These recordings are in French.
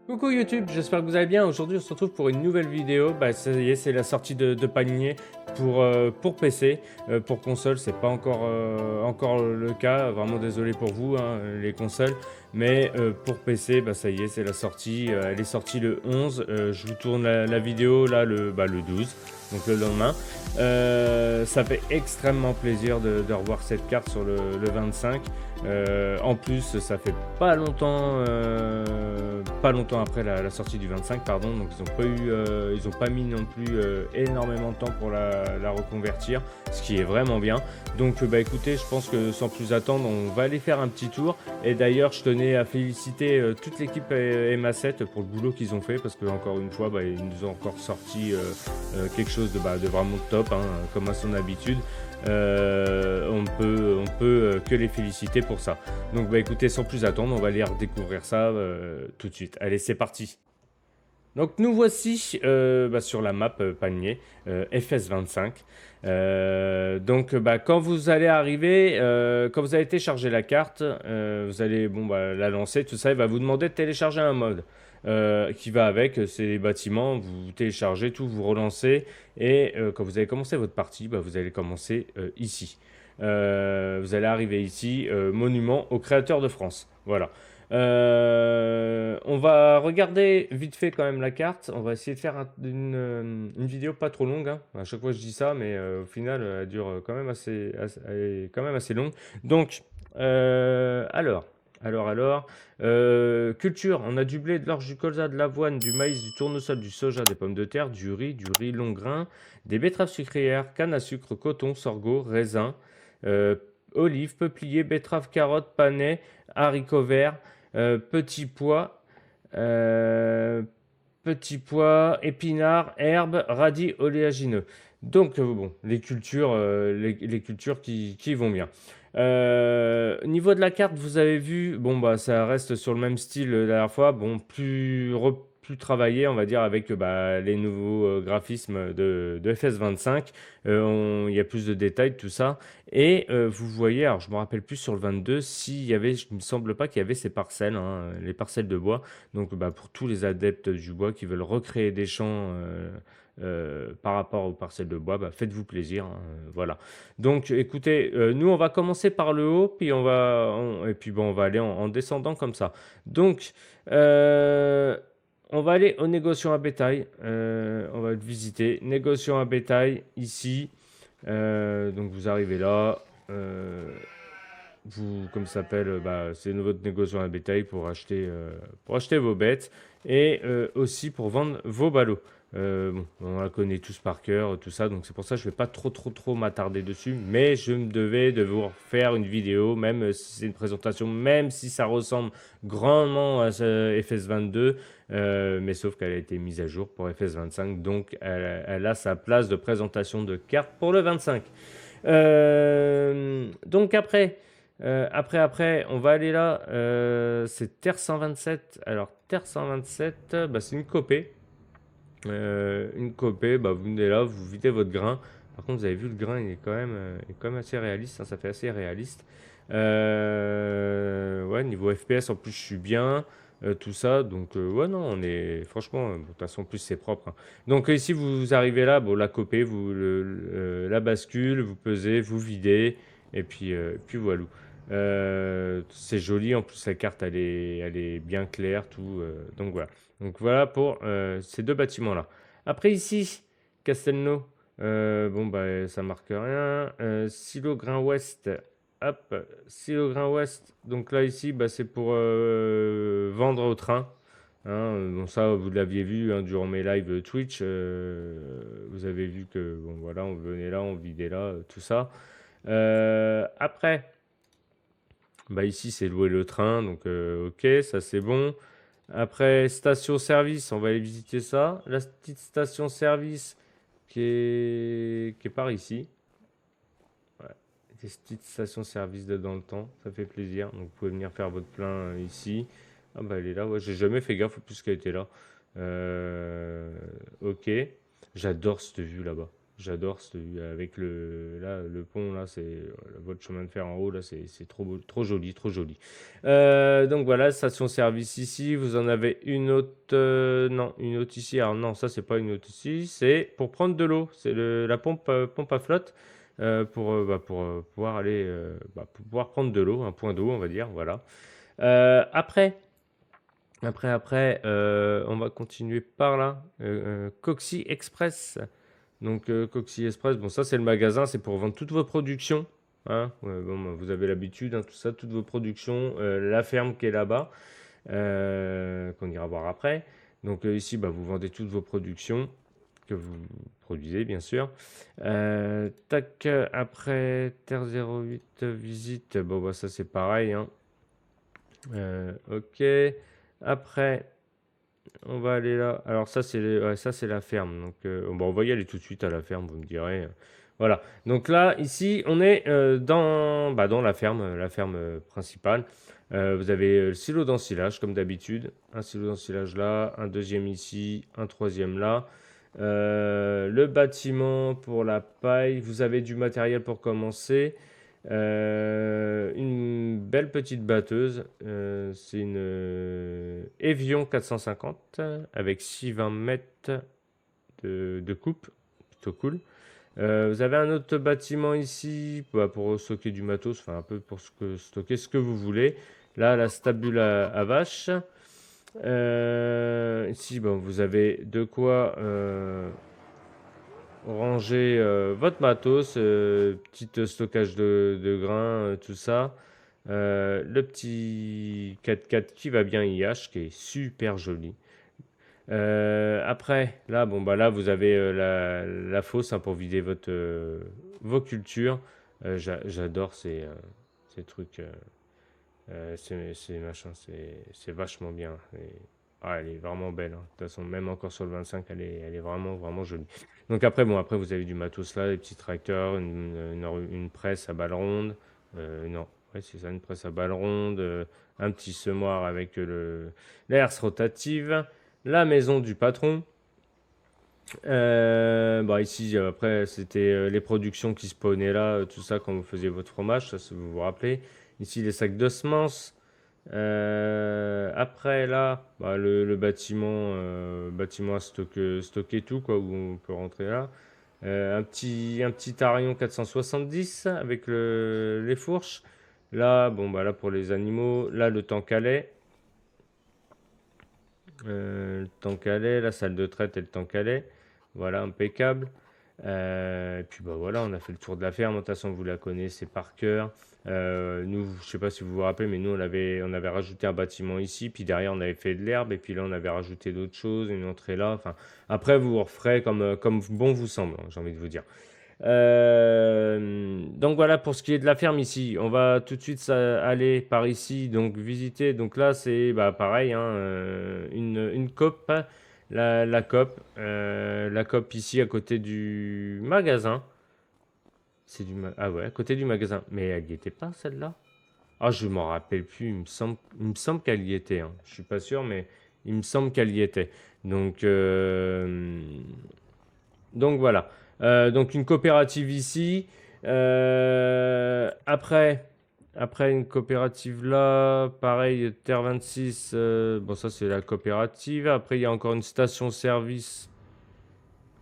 Coucou YouTube, j'espère que vous allez bien. Aujourd'hui, on se retrouve pour une nouvelle vidéo. Ça y est, c'est la sortie de panier pour PC. Pour console, c'est pas encore le cas. Vraiment désolé pour vous, hein, les consoles. Mais pour PC, ça y est, c'est la sortie. Elle est sortie le 11. Je vous tourne la vidéo là le 12, donc le lendemain. Ça fait extrêmement plaisir de revoir cette carte sur le 25. En plus, ça fait pas longtemps après la sortie du 25, pardon, donc ils ont pas mis non plus énormément de temps pour la reconvertir, ce qui est vraiment bien. Donc écoutez, je pense que sans plus attendre, on va aller faire un petit tour. Et d'ailleurs, je tenais à féliciter toute l'équipe MA7 pour le boulot qu'ils ont fait, parce que encore une fois, ils nous ont encore sorti quelque chose de vraiment top, hein, comme à son habitude. On peut que les féliciter pour ça. Donc écoutez, sans plus attendre, on va aller redécouvrir ça tout de suite. Allez, c'est parti. Donc nous voici sur la map panier FS25. Quand vous allez arriver, quand vous allez télécharger la carte, vous allez la lancer, tout ça, il va vous demander de télécharger un mode qui va avec ces bâtiments. Vous téléchargez tout, vous relancez, et quand vous allez commencer votre partie, vous allez commencer ici. Vous allez arriver ici, monument au créateur de France. Voilà. On va regarder vite fait quand même la carte. On va essayer de faire une vidéo pas trop longue, hein. À chaque fois je dis ça, mais au final elle dure quand même elle est quand même assez longue. Donc, culture, on a du blé, de l'orge, du colza, de l'avoine, du maïs, du tournesol, du soja, des pommes de terre, du riz long grain, des betteraves sucrières, canne à sucre, coton, sorgho, raisin, euh, olives, peupliers, betteraves, carottes, panais, haricots verts, petits pois, euh, épinards, herbes, radis, oléagineux. Donc les cultures, les cultures qui vont bien. Niveau de la carte, vous avez vu, ça reste sur le même style la dernière fois. Plus travaillé, on va dire, avec les nouveaux graphismes de FS25. Il y a plus de détails, tout ça. Et vous voyez, alors je me rappelle plus sur le 22 s'il y avait, il me semble pas qu'il y avait ces parcelles, hein, les parcelles de bois. Donc pour tous les adeptes du bois qui veulent recréer des champs par rapport aux parcelles de bois, faites-vous plaisir, hein, voilà. Donc écoutez, nous on va commencer par le haut, puis et puis on va aller en descendant comme ça. Donc on va aller aux négociants à bétail. On va le visiter. Négociant à bétail ici. Donc vous arrivez là, comme ça s'appelle, c'est votre négociant à bétail pour acheter vos bêtes, et aussi pour vendre vos ballots. On la connaît tous par cœur, tout ça, donc c'est pour ça que je vais pas trop m'attarder dessus, mais je me devais de vous faire une vidéo, même si c'est une présentation, même si ça ressemble grandement à ce FS22, mais sauf qu'elle a été mise à jour pour FS25, donc elle a sa place de présentation de cartes pour le 25. Donc après, on va aller là. C'est Terre 127. Alors, Terre 127, c'est une copée. Une copée, vous venez là, vous videz votre grain. Par contre, vous avez vu, le grain, il est quand même assez réaliste, hein, ça fait assez réaliste. Ouais, niveau FPS, en plus, je suis bien. Tout ça, donc ouais, non, on est franchement, de toute façon, en plus c'est propre, hein. Donc ici, vous arrivez là, la copée, la bascule, vous pesez, vous videz, et puis voilà. C'est joli, en plus la carte elle est bien claire, tout. Donc voilà pour ces deux bâtiments-là. Après ici, Castelnau, ça marque rien. Silo Grain Ouest, hop, Silo Grain Ouest. Donc là ici, c'est pour vendre au train, hein. Bon, ça vous l'aviez vu, hein, durant mes lives Twitch. Vous avez vu que voilà, on venait là, on vidait là, tout ça. Après. Ici, c'est louer le train, donc ok, ça c'est bon. Après, station-service, on va aller visiter ça. La petite station-service qui est par ici. Ouais, des petites stations-service de dans le temps, ça fait plaisir. Donc vous pouvez venir faire votre plein ici. Ah elle est là, ouais, j'ai jamais fait gaffe plus qu'elle était là. Ok, j'adore cette vue là-bas. J'adore avec le pont, là, c'est la voie de chemin de fer en haut, là, c'est trop beau, trop joli, trop joli. Donc voilà, station-service ici. Vous en avez une autre, non, une autre ici. Alors non, ça, c'est pas une autre ici. C'est pour prendre de l'eau. C'est la pompe à flotte pour pouvoir aller, pour pouvoir prendre de l'eau, un point d'eau, on va dire. Voilà. Après, on va continuer par là. Coxy Express. Donc, Coxy Express, bon, ça, c'est le magasin, c'est pour vendre toutes vos productions. Hein. Ouais, bon, bah, vous avez l'habitude, hein, tout ça, toutes vos productions. La ferme qui est là-bas, qu'on ira voir après. Donc, ici, bah, vous vendez toutes vos productions que vous produisez, bien sûr. Tac, après, Terre 08, visite. Bon, bah, ça, c'est pareil. Hein. Ok. Après, on va aller là. Alors ça c'est la ferme. Donc bon, on va y aller tout de suite à la ferme, vous me direz. Voilà. Donc là ici on est dans la ferme principale. Vous avez le silo d'ensilage comme d'habitude. Un silo d'ensilage là, un deuxième ici, un troisième là. Le bâtiment pour la paille. Vous avez du matériel pour commencer. Une belle petite batteuse, c'est une Evian 450 avec 6,20 mètres de coupe, plutôt cool. Vous avez un autre bâtiment ici pour stocker du matos, enfin un peu pour stocker ce que vous voulez. Là, la stabule à vache. Ici, bon, vous avez de quoi ranger votre matos, petit stockage de grains, tout ça. Le petit 4x4 qui va bien IH, qui est super joli. Après, là, bon, bah là, vous avez la fosse hein, pour vider vos cultures. J'adore ces trucs. Ces machins, c'est vachement bien. Elle est vraiment belle. Hein. De toute façon, même encore sur le 25, elle est vraiment, vraiment jolie. Donc après, bon, après vous avez du matos là, des petits tracteurs, une presse à balles rondes. Non, ouais, c'est ça, une presse à balles rondes, un petit semoir avec la herse rotative, la maison du patron. Bah ici, après, c'était les productions qui spawnaient là, tout ça, quand vous faisiez votre fromage, ça, si vous vous rappelez. Ici, les sacs de semences. Après, là, bah, le bâtiment à stocker tout, quoi, où on peut rentrer là. Un petit Tarion 470 avec les fourches. Là, bon, bah là, pour les animaux. Là, le tank à lait. Le tank à lait, la salle de traite et le tank à lait. Voilà, impeccable. Et puis bah voilà, on a fait le tour de la ferme. De toute façon, vous la connaissez par cœur. Nous, je sais pas si vous vous rappelez, mais nous, on avait rajouté un bâtiment ici. Puis derrière, on avait fait de l'herbe. Et puis là, on avait rajouté d'autres choses, une entrée là. Enfin, après, vous referez comme bon vous semble, hein, j'ai envie de vous dire. Donc voilà pour ce qui est de la ferme ici. On va tout de suite aller par ici, donc visiter. Donc là, c'est bah, pareil, hein, une COP, la COP ici à côté du magasin. Ah ouais, à côté du magasin. Mais elle n'y était pas celle-là? Ah, je m'en rappelle plus. Il me semble qu'elle y était. Hein. Je suis pas sûr, mais il me semble qu'elle y était. Donc, donc voilà. Donc une coopérative ici. Après une coopérative là, pareil, Terre 26. Bon, ça c'est la coopérative. Après, il y a encore une station-service.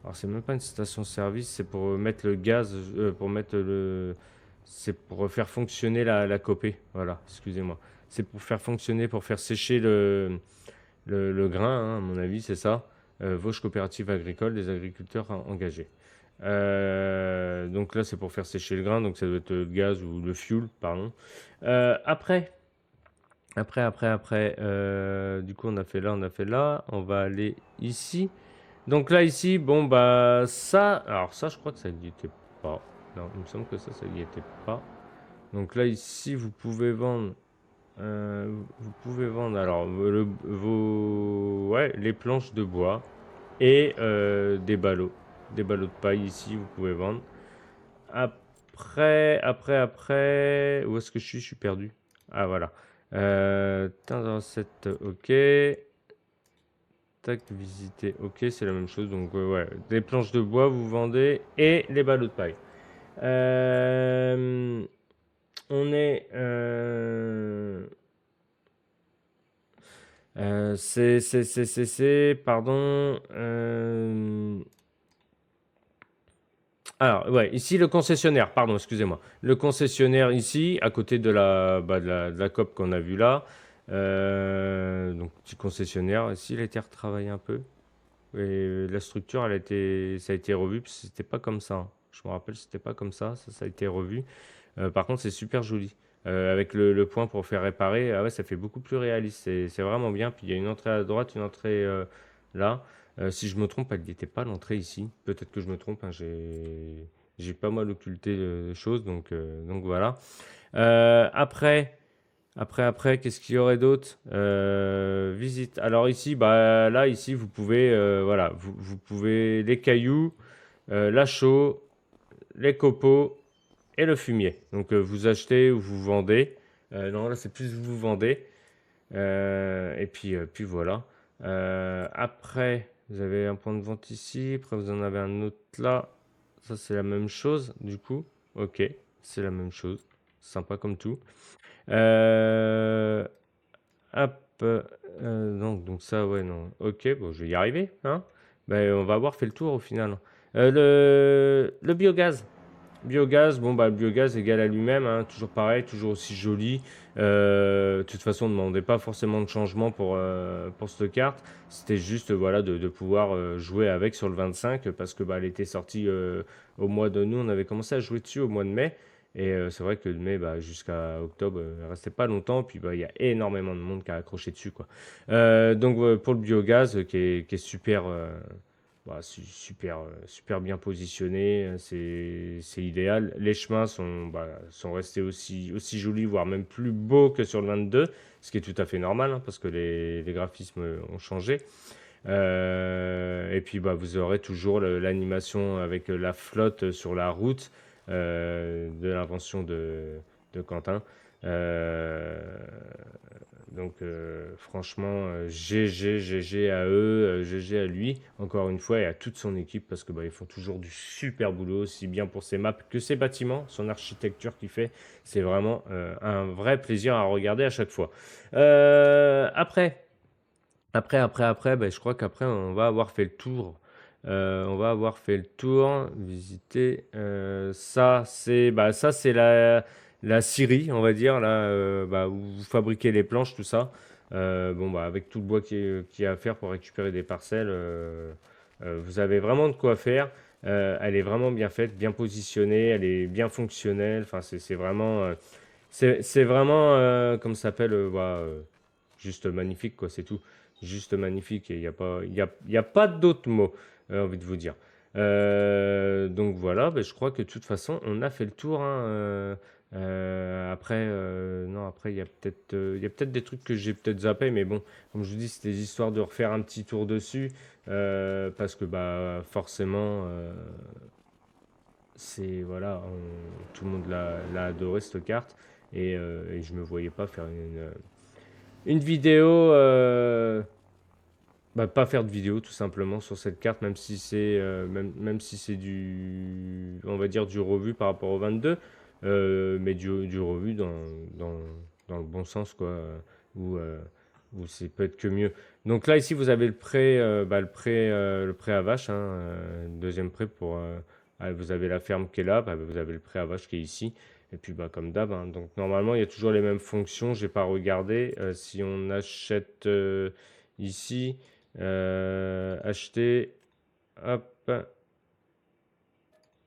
Alors, c'est même pas une station-service, c'est pour mettre le gaz, pour mettre le. C'est pour faire fonctionner la copé. Voilà, excusez-moi. C'est pour faire fonctionner, pour faire sécher le grain, hein, à mon avis, c'est ça. Vosges Coopérative Agricole, des agriculteurs engagés. Donc là, c'est pour faire sécher le grain, donc ça doit être le gaz ou le fuel, pardon. Après, du coup, on a fait là, on a fait là. On va aller ici. Donc là, ici, bon, bah, ça. Alors, ça, je crois que ça n'y était pas. Non, il me semble que ça n'y était pas. Donc là, ici, vous pouvez vendre. Vous pouvez vendre alors ouais, les planches de bois et des ballots de paille ici, vous pouvez vendre. Après, où est-ce que je suis? Je suis perdu. Ah voilà. 7, ok. tac, visiter. Ok, c'est la même chose. Donc, ouais, des planches de bois, vous vendez et les ballots de paille. On est. Pardon. Alors, ouais, ici le concessionnaire, pardon, excusez-moi. Le concessionnaire ici, à côté de la COP qu'on a vue là. Donc, petit concessionnaire. Ici, il a été retravaillé un peu. Et la structure, ça a été revu, parce que c'était pas comme ça, hein. Je me rappelle, c'était pas comme ça. Ça a été revu. Par contre, c'est super joli. Avec le point pour faire réparer, ah ouais, ça fait beaucoup plus réaliste. C'est vraiment bien. Puis il y a une entrée à droite, une entrée là. Si je me trompe, elle n'était pas l'entrée ici. Peut-être que je me trompe, hein, j'ai pas mal occulté les choses, donc voilà. Après, qu'est-ce qu'il y aurait d'autre? Visite. Alors ici, bah là, ici, vous pouvez, voilà, vous pouvez les cailloux, la chaux, les copeaux et le fumier. Donc vous achetez ou vous vendez. Non, là c'est plus vous vendez. Et puis voilà. Après, vous avez un point de vente ici. Après, vous en avez un autre là. Ça c'est la même chose du coup. Ok, c'est la même chose. Sympa comme tout. Euh, Hop. Donc ça, ouais, non. Ok, bon, je vais y arriver, hein. Ben, on va avoir fait le tour au final. Le biogaz. Biogaz, bon bah le biogaz égal à lui-même, hein, toujours pareil, toujours aussi joli. De toute façon, on ne demandait pas forcément de changement pour cette carte. C'était juste voilà de pouvoir jouer avec sur le 25 parce que bah, elle était sortie au mois de nous, on avait commencé à jouer dessus au mois de mai. Et c'est vrai que de mai bah, jusqu'à octobre, elle restait pas longtemps. Puis bah, il y a énormément de monde qui a accroché dessus, quoi. Donc pour le biogaz qui est super. Bah, super, super bien positionné, c'est idéal. Les chemins sont restés aussi jolis, voire même plus beaux que sur le 22, ce qui est tout à fait normal, hein, parce que les graphismes ont changé. Et puis bah, vous aurez toujours l'animation avec la flotte sur la route de l'invention de Quentin. Euh, donc franchement, GG à eux, GG à lui, encore une fois, et à toute son équipe, parce que bah, ils font toujours du super boulot, aussi bien pour ses maps que ses bâtiments, son architecture qu'il fait. C'est vraiment un vrai plaisir à regarder à chaque fois. Après, bah, je crois qu'après, on va avoir fait le tour. On va avoir fait le tour, visiter. Ça, c'est la scierie, on va dire, là, bah, où vous fabriquez les planches, tout ça. Bon, bah, avec tout le bois qu'il y a à faire pour récupérer des parcelles, vous avez vraiment de quoi faire. Elle est vraiment bien faite, bien positionnée, elle est bien fonctionnelle. Enfin, c'est vraiment, comme ça s'appelle, bah, juste magnifique, quoi, c'est tout. Juste magnifique, et il y a pas d'autres mots, envie de vous dire. Donc voilà, ben, je crois que de toute façon, on a fait le tour, hein, après, non, après, il y a peut-être des trucs que j'ai peut-être zappé, mais bon, comme je vous dis, c'était histoire de refaire un petit tour dessus, parce que bah, forcément, voilà, tout le monde l'a adoré cette carte, et je me voyais pas faire une vidéo. Bah, pas faire de vidéo tout simplement sur cette carte, même si c'est on va dire du revu par rapport au 22, mais du revu dans, dans le bon sens, quoi, où, euh, où c'est peut-être que mieux. Donc là ici vous avez le prêt à vache, hein, deuxième prêt vous avez la ferme qui est là, bah, vous avez le prêt à vache qui est ici. Et puis bah, comme d'hab, hein. Donc normalement il y a toujours les mêmes fonctions. J'ai pas regardé si on achète ici. Acheter. Hop. On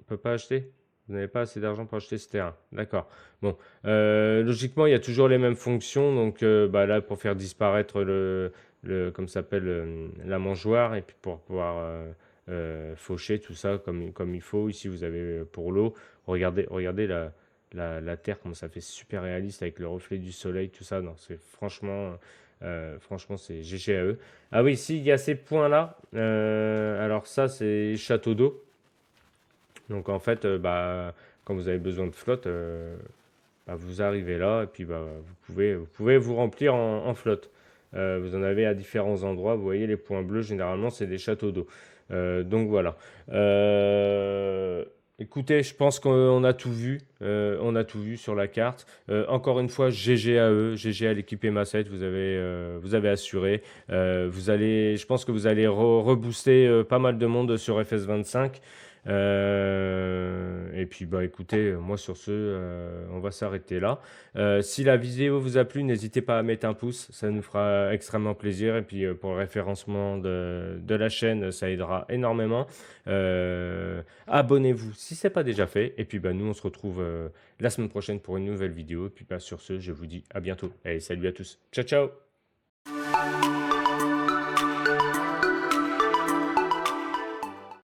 peut pas acheter. Vous n'avez pas assez d'argent pour acheter ce terrain. D'accord. Bon. Logiquement, il y a toujours les mêmes fonctions. Donc bah, là, pour faire disparaître comme ça s'appelle, la mangeoire. Et puis pour pouvoir faucher tout ça comme il faut. Ici, vous avez pour l'eau. Regardez la terre, comment ça fait super réaliste avec le reflet du soleil, tout ça. Non, c'est franchement, c'est GG à eux. Ah oui, si, il y a ces points-là. Alors ça, c'est château d'eau. Donc en fait, bah, quand vous avez besoin de flotte, bah, vous arrivez là et puis bah, vous pouvez vous remplir en flotte. Vous en avez à différents endroits. Vous voyez les points bleus, généralement, c'est des châteaux d'eau. Donc voilà. Écoutez, je pense qu'on a tout vu. On a tout vu sur la carte. Encore une fois, GG à eux, GG à l'équipe EMA7. Vous avez assuré. Je pense que vous allez rebooster pas mal de monde sur FS25. Et puis bah écoutez, moi sur ce, on va s'arrêter là. Si la vidéo vous a plu, n'hésitez pas à mettre un pouce, ça nous fera extrêmement plaisir. Et puis pour le référencement de la chaîne, ça aidera énormément. Abonnez-vous si ce n'est pas déjà fait. Et puis bah, nous, on se retrouve la semaine prochaine pour une nouvelle vidéo. Et puis bah, sur ce, je vous dis à bientôt. Allez, salut à tous. Ciao, ciao!